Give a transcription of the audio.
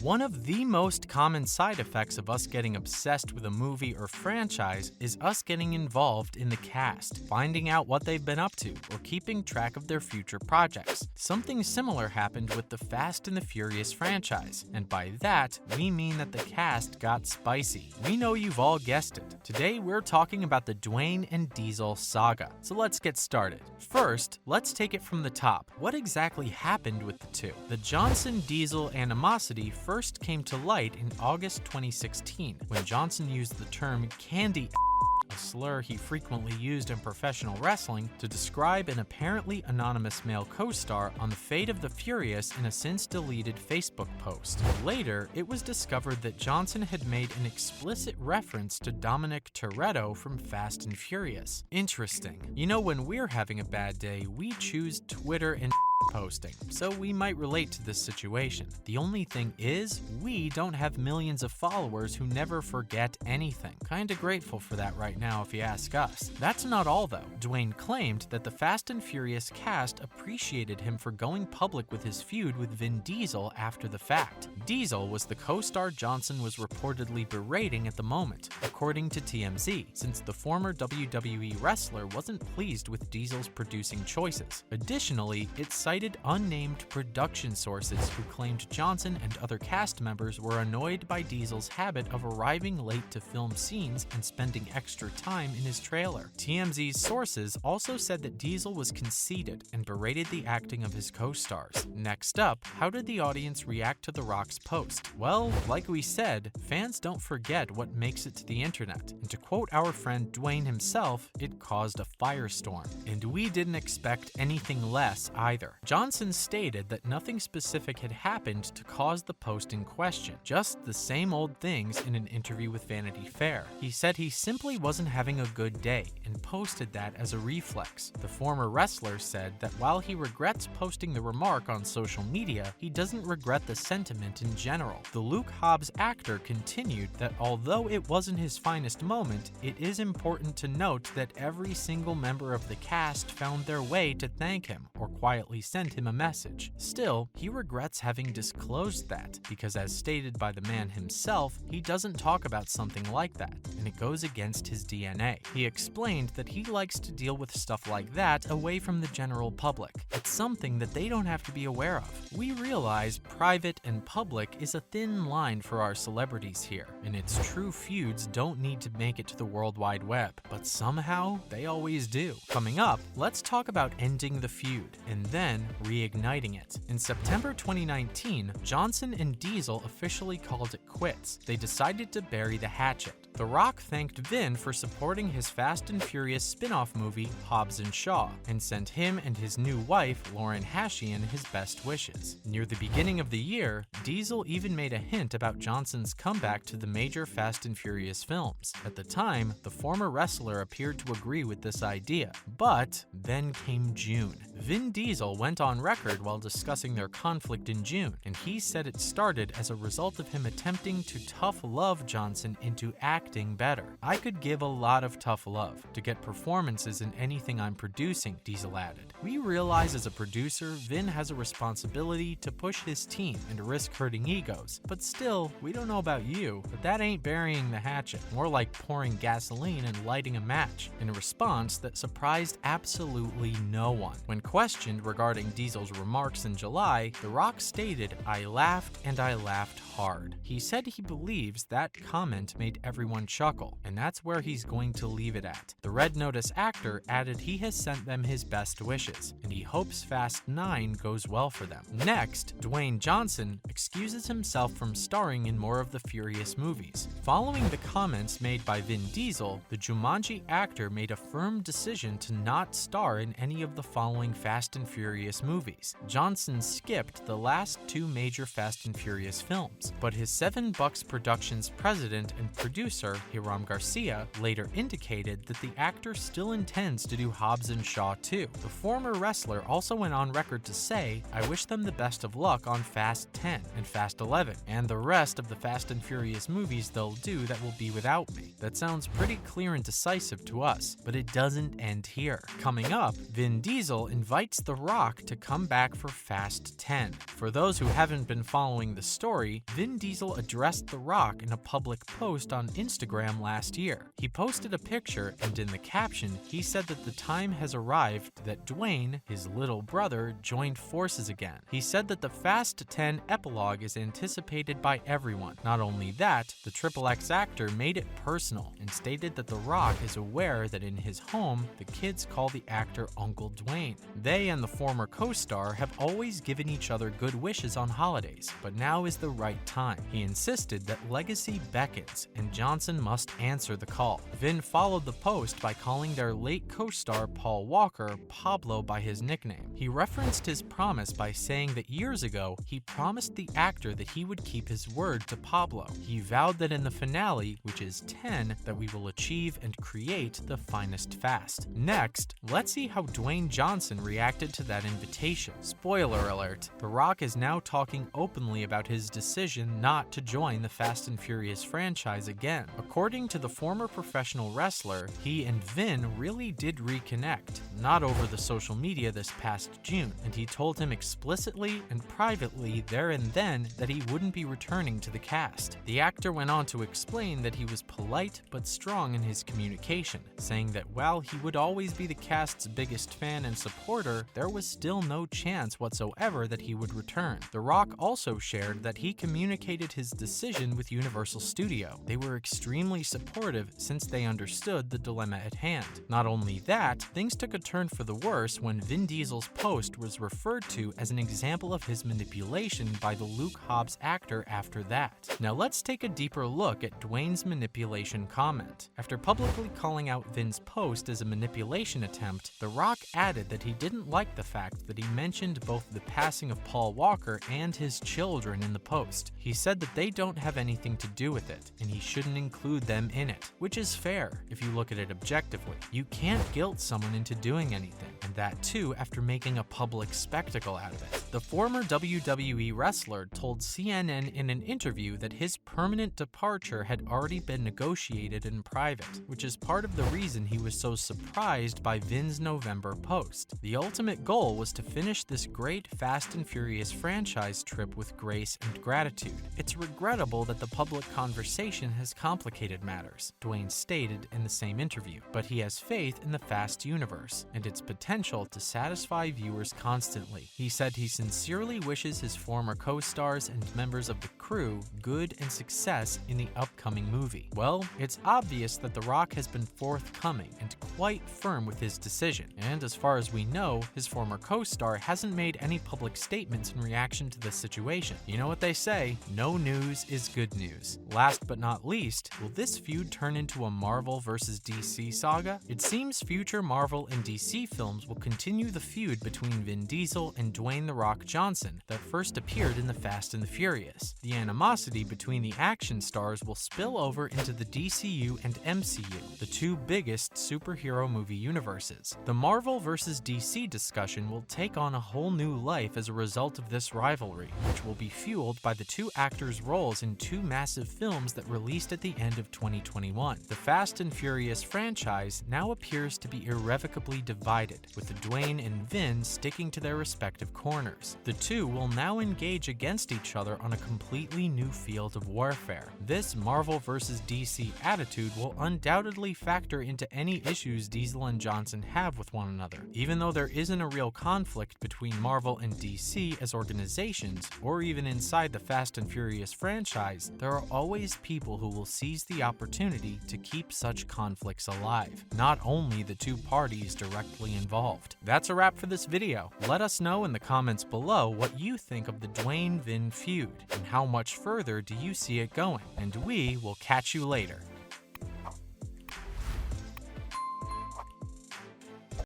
One of the most common side effects of us getting obsessed with a movie or franchise is us getting involved in the cast, finding out what they've been up to, or keeping track of their future projects. Something similar happened with the Fast and the Furious franchise, and by that, we mean that the cast got spicy. We know you've all guessed it. Today, we're talking about the Dwayne and Diesel saga, so let's get started. First, let's take it from the top. What exactly happened with the two? The Johnson-Diesel animosity first came to light in August 2016, when Johnson used the term candy, a slur he frequently used in professional wrestling, to describe an apparently anonymous male co-star on the fate of the Furious in a since-deleted Facebook post. Later, it was discovered that Johnson had made an explicit reference to Dominic Toretto from Fast and Furious. Interesting. You know, when we're having a bad day, we choose Twitter and posting, so we might relate to this situation. The only thing is, we don't have millions of followers who never forget anything. Kinda grateful for that right now if you ask us. That's not all though. Dwayne claimed that the Fast and Furious cast appreciated him for going public with his feud with Vin Diesel after the fact. Diesel was the co-star Johnson was reportedly berating at the moment, according to TMZ, since the former WWE wrestler wasn't pleased with Diesel's producing choices. Additionally, it cited unnamed production sources who claimed Johnson and other cast members were annoyed by Diesel's habit of arriving late to film scenes and spending extra time in his trailer. TMZ's sources also said that Diesel was conceited and berated the acting of his co-stars. Next up, how did the audience react to The Rock's post? Well, like we said, fans don't forget what makes it to the internet, and to quote our friend Dwayne himself, it caused a firestorm. And we didn't expect anything less either. Johnson stated that nothing specific had happened to cause the post in question, just the same old things in an interview with Vanity Fair. He said he simply wasn't having a good day and posted that as a reflex. The former wrestler said that while he regrets posting the remark on social media, he doesn't regret the sentiment in general. The Luke Hobbs actor continued that although it wasn't his finest moment, it is important to note that every single member of the cast found their way to thank him or quietly sent him a message. Still, he regrets having disclosed that, because as stated by the man himself, he doesn't talk about something like that, and it goes against his DNA. He explained that he likes to deal with stuff like that away from the general public. It's something that they don't have to be aware of. We realize private and public is a thin line for our celebrities here, and its true feuds don't need to make it to the World Wide Web, but somehow they always do. Coming up, let's talk about ending the feud, and then reigniting it. In September 2019, Johnson and Diesel officially called it quits. They decided to bury the hatchet. The Rock thanked Vin for supporting his Fast and Furious spin-off movie, Hobbs and Shaw, and sent him and his new wife, Lauren Hashian, his best wishes. Near the beginning of the year, Diesel even made a hint about Johnson's comeback to the major Fast and Furious films. At the time, the former wrestler appeared to agree with this idea, but then came June. Vin Diesel went on record while discussing their conflict in June, and he said it started as a result of him attempting to tough love Johnson into acting better. I could give a lot of tough love to get performances in anything I'm producing, Diesel added. We realize as a producer, Vin has a responsibility to push his team and risk hurting egos, but still, we don't know about you, but that ain't burying the hatchet, more like pouring gasoline and lighting a match, in a response that surprised absolutely no one. When questioned regarding Diesel's remarks in July, The Rock stated, "I laughed and I laughed hard." He said he believes that comment made everyone chuckle, and that's where he's going to leave it at. The Red Notice actor added he has sent them his best wishes, and he hopes Fast 9 goes well for them. Next, Dwayne Johnson excuses himself from starring in more of the Furious movies. Following the comments made by Vin Diesel, the Jumanji actor made a firm decision to not star in any of the following Fast and Furious movies. Johnson skipped the last two major Fast and Furious films, but his Seven Bucks Productions president and producer, Hiram Garcia, later indicated that the actor still intends to do Hobbs and Shaw 2. The former wrestler also went on record to say, "I wish them the best of luck on Fast 10 and Fast 11, and the rest of the Fast and Furious movies they'll do that will be without me." That sounds pretty clear and decisive to us, but it doesn't end here. Coming up, Vin Diesel and invites The Rock to come back for Fast 10. For those who haven't been following the story, Vin Diesel addressed The Rock in a public post on Instagram last year. He posted a picture, and in the caption, he said that the time has arrived that Dwayne, his little brother, joined forces again. He said that the Fast 10 epilogue is anticipated by everyone. Not only that, the XXX actor made it personal and stated that The Rock is aware that in his home, the kids call the actor Uncle Dwayne. They and the former co-star have always given each other good wishes on holidays, but now is the right time. He insisted that legacy beckons and Johnson must answer the call. Vin followed the post by calling their late co-star Paul Walker Pablo by his nickname. He referenced his promise by saying that years ago, he promised the actor that he would keep his word to Pablo. He vowed that in the finale, which is 10, that we will achieve and create the finest fast. Next, let's see how Dwayne Johnson reacted to that invitation. Spoiler alert, The Rock is now talking openly about his decision not to join the Fast and Furious franchise again. According to the former professional wrestler, he and Vin really did reconnect, not over the social media this past June, and he told him explicitly and privately there and then that he wouldn't be returning to the cast. The actor went on to explain that he was polite but strong in his communication, saying that while he would always be the cast's biggest fan and supporter, there was still no chance whatsoever that he would return. The Rock also shared that he communicated his decision with Universal Studio. They were extremely supportive since they understood the dilemma at hand. Not only that, things took a turn for the worse when Vin Diesel's post was referred to as an example of his manipulation by the Luke Hobbs actor after that. Now let's take a deeper look at Dwayne's manipulation comment. After publicly calling out Vin's post as a manipulation attempt, The Rock added that he didn't like the fact that he mentioned both the passing of Paul Walker and his children in the post. He said that they don't have anything to do with it, and he shouldn't include them in it, which is fair if you look at it objectively. You can't guilt someone into doing anything, and that too after making a public spectacle out of it. The former WWE wrestler told CNN in an interview that his permanent departure had already been negotiated in private, which is part of the reason he was so surprised by Vin's November post. The ultimate goal was to finish this great Fast and Furious franchise trip with grace and gratitude. It's regrettable that the public conversation has complicated matters, Dwayne stated in the same interview, but he has faith in the Fast universe and its potential to satisfy viewers constantly. He said he sincerely wishes his former co-stars and members of the crew good and success in the upcoming movie. Well, it's obvious that The Rock has been forthcoming and quite firm with his decision, and as far as we know, his former co-star hasn't made any public statements in reaction to this situation. You know what they say, no news is good news. Last but not least, will this feud turn into a Marvel vs. DC saga? It seems future Marvel and DC films will continue the feud between Vin Diesel and Dwayne "The Rock" Johnson that first appeared in the Fast and the Furious. The animosity between the action stars will spill over into the DCU and MCU, the two biggest superhero movie universes. The Marvel vs. DC discussion will take on a whole new life as a result of this rivalry, which will be fueled by the two actors' roles in two massive films that released at the end of 2021. The Fast and Furious franchise now appears to be irrevocably divided, with Dwayne and Vin sticking to their respective corners. The two will now engage against each other on a completely new field of warfare. This Marvel vs. DC attitude will undoubtedly factor into any issues Diesel and Johnson have with one another. Even though there isn't a real conflict between Marvel and DC as organizations, or even inside the Fast and Furious franchise, there are always people who will seize the opportunity to keep such conflicts alive, not only the two parties directly involved. That's a wrap for this video. Let us know in the comments below what you think of the Dwayne-Vin feud, and how much further do you see it going, and we will catch you later.